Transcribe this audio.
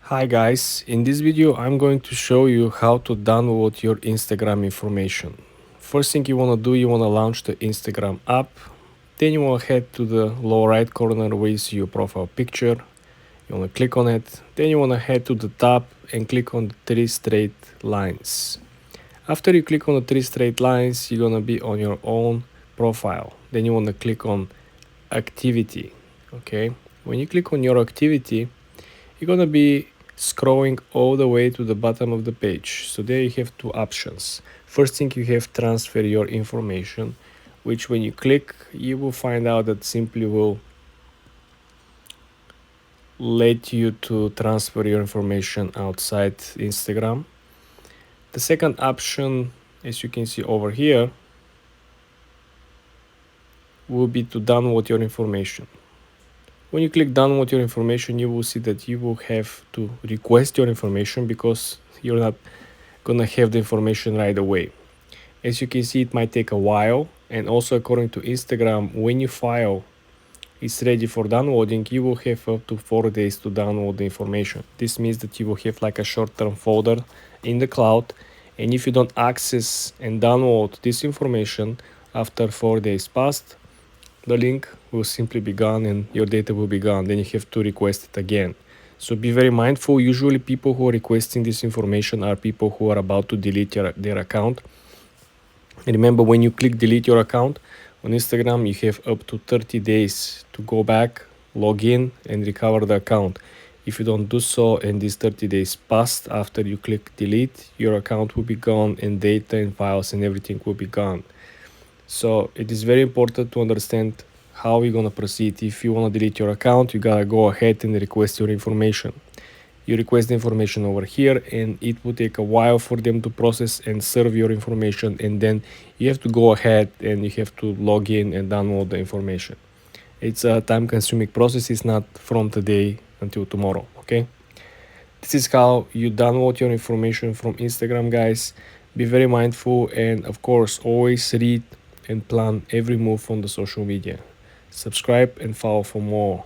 Hi guys, in this video I'm going to show you how to download your Instagram information. First thing you want to do, you want to launch the Instagram app. Then you want to head to the lower right corner where you see your profile picture. You want to click on it. Then you want to head to the top and click on the three straight lines. After you click on the three straight lines, you're going to be on your own profile. Then you want to click on activity. Okay, when you click on your activity, you're gonna be scrolling all the way to the bottom of the page. So there you have two options. First thing, you have transfer your information, which when you click, you will find out that simply will let you to transfer your information outside Instagram. The second option, as you can see over here, will be to download your information. When you click download your information, you will see that you will have to request your information because you're not gonna have the information right away. As you can see, it might take a while, and also according to Instagram, when your file is ready for downloading, you will have up to 4 days to download the information. This means that you will have like a short-term folder in the cloud, and if you don't access and download this information after 4 days passed, the link will simply be gone and your data will be gone. Then you have to request it again. So be very mindful. Usually people who are requesting this information are people who are about to delete their account. And remember, when you click delete your account on Instagram, you have up to 30 days to go back, log in and recover the account. If you don't do so and these 30 days passed after you click delete, your account will be gone and data and files and everything will be gone. So it is very important to understand how you're gonna proceed. If you wanna delete your account, you gotta go ahead and request your information. You request the information over here and it will take a while for them to process and serve your information, and then you have to go ahead and you have to log in and download the information. It's a time consuming process. It's not from today until tomorrow. Okay, this is how you download your information from Instagram, guys. Be very mindful, and of course always read and plan every move on the social media. Subscribe and follow for more.